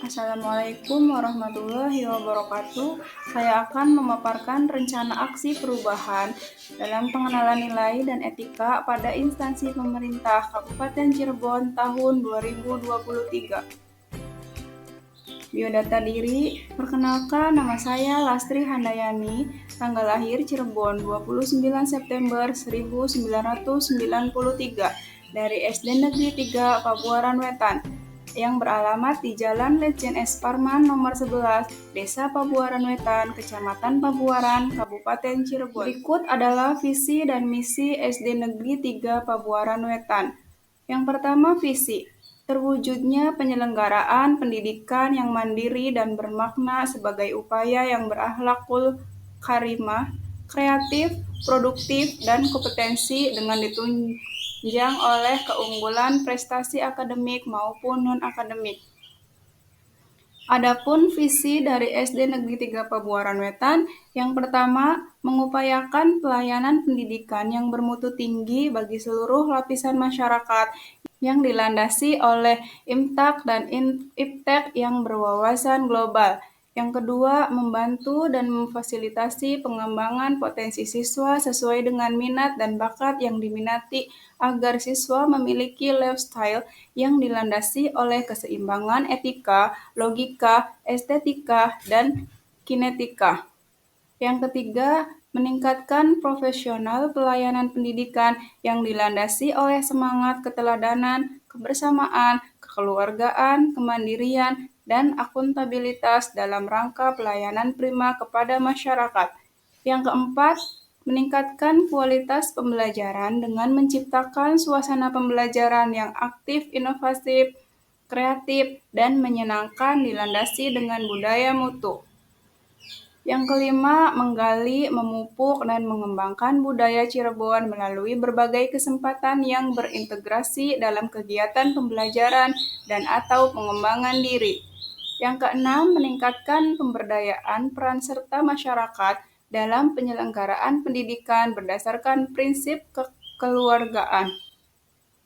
Assalamualaikum warahmatullahi wabarakatuh. Saya akan memaparkan rencana aksi perubahan dalam pengenalan nilai dan etika pada instansi pemerintah Kabupaten Cirebon tahun 2023. Biodata diri, perkenalkan nama saya Lastri Handayani, tanggal lahir Cirebon 29 September 1993 dari SD Negeri 3 Pabuaran Wetan yang beralamat di Jalan Lejen S. Parman nomor 11, Desa Pabuaran Wetan, Kecamatan Pabuaran, Kabupaten Cirebon. Berikut adalah visi dan misi SD Negeri 3 Pabuaran Wetan. Yang pertama, visi. Terwujudnya penyelenggaraan pendidikan yang mandiri dan bermakna sebagai upaya yang berakhlakul karimah, kreatif, produktif, dan kompetensi dengan ditunjang oleh keunggulan prestasi akademik maupun non-akademik. Adapun visi dari SD Negeri 3 Pabuaran Wetan, yang pertama, mengupayakan pelayanan pendidikan yang bermutu tinggi bagi seluruh lapisan masyarakat yang dilandasi oleh IMTAK dan IPTEK yang berwawasan global. Yang kedua, membantu dan memfasilitasi pengembangan potensi siswa sesuai dengan minat dan bakat yang diminati agar siswa memiliki lifestyle yang dilandasi oleh keseimbangan etika, logika, estetika, dan kinetika. Yang ketiga, meningkatkan profesional pelayanan pendidikan yang dilandasi oleh semangat keteladanan, kebersamaan, kekeluargaan, kemandirian, dan akuntabilitas dalam rangka pelayanan prima kepada masyarakat. Yang keempat, meningkatkan kualitas pembelajaran dengan menciptakan suasana pembelajaran yang aktif, inovatif, kreatif, dan menyenangkan dilandasi dengan budaya mutu. Yang kelima, menggali, memupuk, dan mengembangkan budaya Cirebon melalui berbagai kesempatan yang berintegrasi dalam kegiatan pembelajaran dan atau pengembangan diri. Yang keenam, meningkatkan pemberdayaan peran serta masyarakat dalam penyelenggaraan pendidikan berdasarkan prinsip kekeluargaan.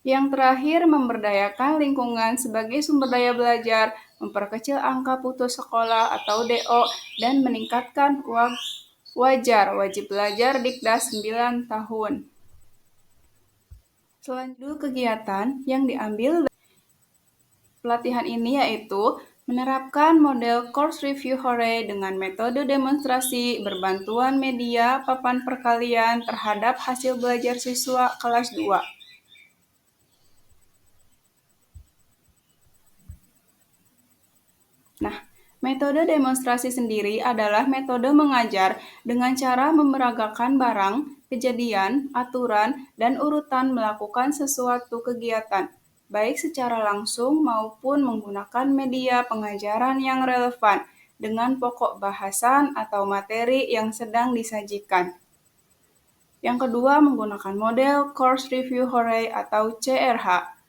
Yang terakhir, memberdayakan lingkungan sebagai sumber daya belajar, memperkecil angka putus sekolah atau DO, dan meningkatkan wajib belajar Dikdas 9 tahun. Selanjutnya kegiatan yang diambil pelatihan ini yaitu menerapkan model course review hore dengan metode demonstrasi berbantuan media papan perkalian terhadap hasil belajar siswa kelas 2. Nah, metode demonstrasi sendiri adalah metode mengajar dengan cara memeragakan barang, kejadian, aturan, dan urutan melakukan sesuatu kegiatan, baik secara langsung maupun menggunakan media pengajaran yang relevan dengan pokok bahasan atau materi yang sedang disajikan. Yang kedua, menggunakan model Course Review Hore atau CRH.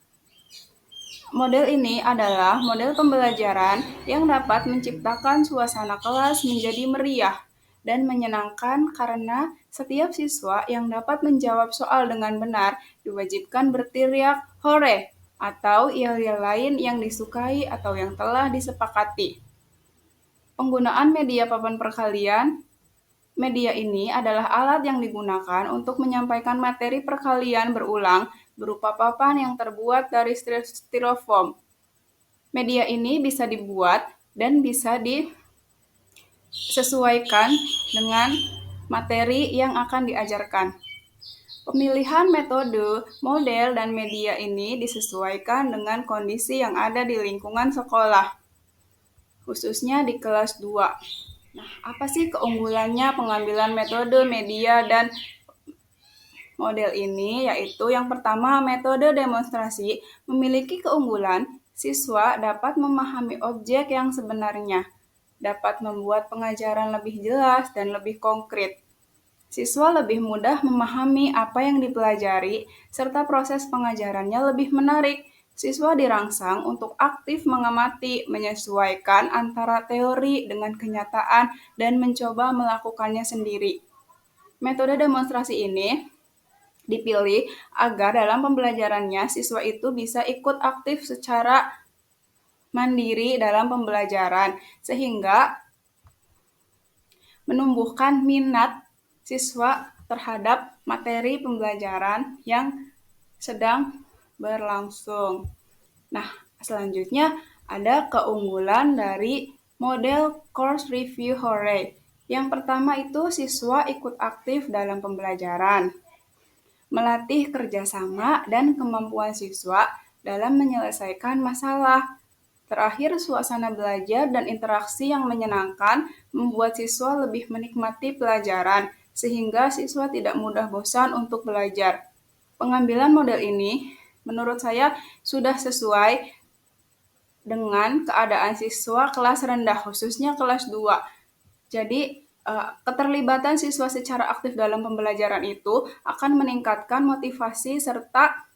Model ini adalah model pembelajaran yang dapat menciptakan suasana kelas menjadi meriah dan menyenangkan karena setiap siswa yang dapat menjawab soal dengan benar diwajibkan berteriak "hore" atau yel-yel lain yang disukai atau yang telah disepakati. Penggunaan media papan perkalian. Media ini adalah alat yang digunakan untuk menyampaikan materi perkalian berulang berupa papan yang terbuat dari styrofoam. Media ini bisa dibuat dan bisa disesuaikan dengan materi yang akan diajarkan. Pemilihan metode, model, dan media ini disesuaikan dengan kondisi yang ada di lingkungan sekolah, khususnya di kelas 2. Nah, apa sih keunggulannya pengambilan metode, media, dan model ini? Yaitu yang pertama, metode demonstrasi memiliki keunggulan siswa dapat memahami objek yang sebenarnya, dapat membuat pengajaran lebih jelas dan lebih konkret. Siswa lebih mudah memahami apa yang dipelajari, serta proses pengajarannya lebih menarik. Siswa dirangsang untuk aktif mengamati, menyesuaikan antara teori dengan kenyataan, dan mencoba melakukannya sendiri. Metode demonstrasi ini dipilih agar dalam pembelajarannya siswa itu bisa ikut aktif secara mandiri dalam pembelajaran, sehingga menumbuhkan minat siswa terhadap materi pembelajaran yang sedang berlangsung. Nah, selanjutnya ada keunggulan dari model course review Hooray. Yang pertama itu siswa ikut aktif dalam pembelajaran, melatih kerjasama dan kemampuan siswa dalam menyelesaikan masalah. Terakhir, suasana belajar dan interaksi yang menyenangkan membuat siswa lebih menikmati pelajaran, sehingga siswa tidak mudah bosan untuk belajar. Pengambilan model ini, menurut saya, sudah sesuai dengan keadaan siswa kelas rendah, khususnya kelas 2. Jadi, keterlibatan siswa secara aktif dalam pembelajaran itu akan meningkatkan motivasi serta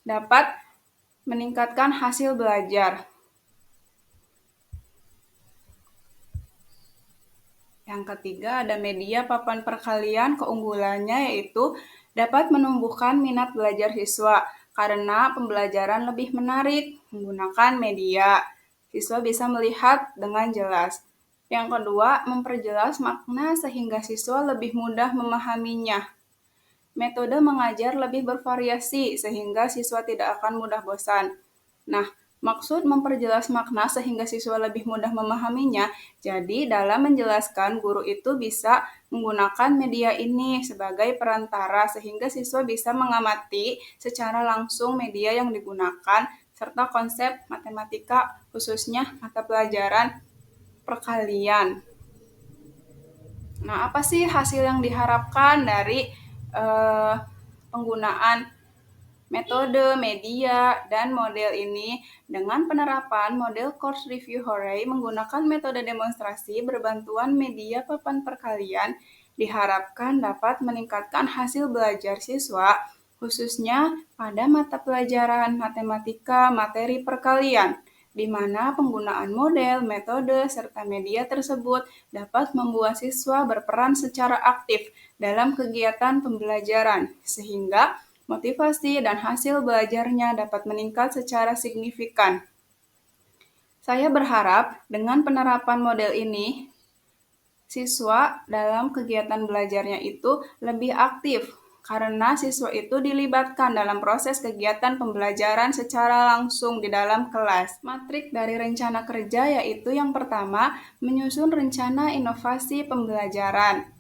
dapat meningkatkan hasil belajar. Yang ketiga ada media papan perkalian, keunggulannya yaitu dapat menumbuhkan minat belajar siswa karena pembelajaran lebih menarik menggunakan media. Siswa bisa melihat dengan jelas. Yang kedua, memperjelas makna sehingga siswa lebih mudah memahaminya. Metode mengajar lebih bervariasi sehingga siswa tidak akan mudah bosan. Nah, maksud memperjelas makna sehingga siswa lebih mudah memahaminya, jadi dalam menjelaskan guru itu bisa menggunakan media ini sebagai perantara sehingga siswa bisa mengamati secara langsung media yang digunakan serta konsep matematika khususnya mata pelajaran perkalian. Nah, apa sih hasil yang diharapkan dari penggunaan metode, media, dan model ini? Dengan penerapan model course review Hooray menggunakan metode demonstrasi berbantuan media papan perkalian diharapkan dapat meningkatkan hasil belajar siswa khususnya pada mata pelajaran matematika materi perkalian, di mana penggunaan model, metode, serta media tersebut dapat membuat siswa berperan secara aktif dalam kegiatan pembelajaran, sehingga motivasi dan hasil belajarnya dapat meningkat secara signifikan. Saya berharap dengan penerapan model ini, siswa dalam kegiatan belajarnya itu lebih aktif karena siswa itu dilibatkan dalam proses kegiatan pembelajaran secara langsung di dalam kelas. Matrik dari rencana kerja yaitu yang pertama, menyusun rencana inovasi pembelajaran.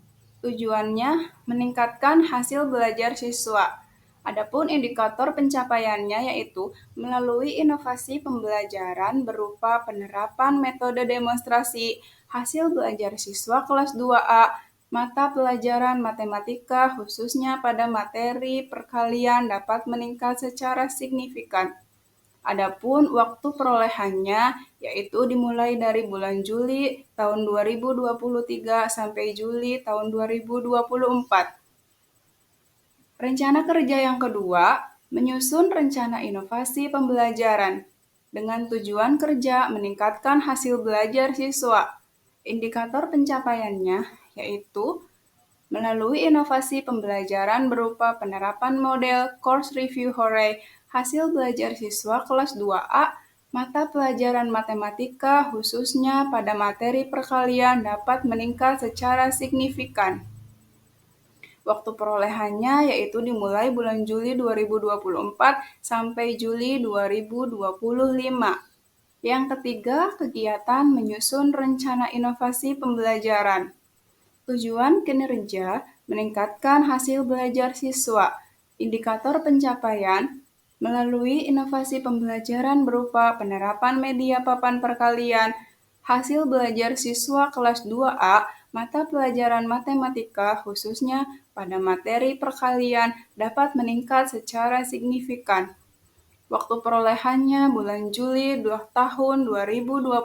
Tujuannya meningkatkan hasil belajar siswa. Adapun indikator pencapaiannya yaitu melalui inovasi pembelajaran berupa penerapan metode demonstrasi, hasil belajar siswa kelas 2A, mata pelajaran matematika khususnya pada materi perkalian dapat meningkat secara signifikan. Adapun waktu perolehannya yaitu dimulai dari bulan Juli tahun 2023 sampai Juli tahun 2024. Rencana kerja yang kedua, menyusun rencana inovasi pembelajaran dengan tujuan kerja meningkatkan hasil belajar siswa. Indikator pencapaiannya yaitu melalui inovasi pembelajaran berupa penerapan model course review Hooray, hasil belajar siswa kelas 2A, mata pelajaran matematika khususnya pada materi perkalian dapat meningkat secara signifikan. Waktu perolehannya yaitu dimulai bulan Juli 2024 sampai Juli 2025. Yang ketiga, kegiatan menyusun rencana inovasi pembelajaran. Tujuan kinerja meningkatkan hasil belajar siswa. Indikator pencapaian melalui inovasi pembelajaran berupa penerapan media papan perkalian, hasil belajar siswa kelas 2A, mata pelajaran matematika khususnya pada materi perkalian dapat meningkat secara signifikan. Waktu perolehannya bulan Juli tahun 2025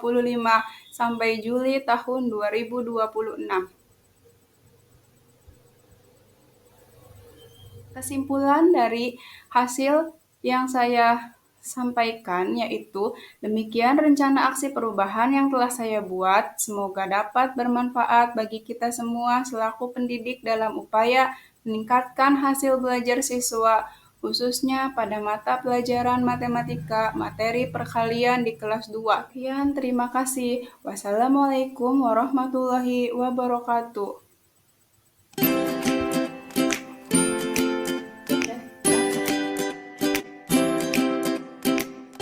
sampai Juli tahun 2026. Kesimpulan dari hasil yang saya sampaikan yaitu demikian rencana aksi perubahan yang telah saya buat. Semoga dapat bermanfaat bagi kita semua selaku pendidik dalam upaya meningkatkan hasil belajar siswa khususnya pada mata pelajaran matematika materi perkalian di kelas 2. Sekian, terima kasih. Wassalamualaikum warahmatullahi wabarakatuh.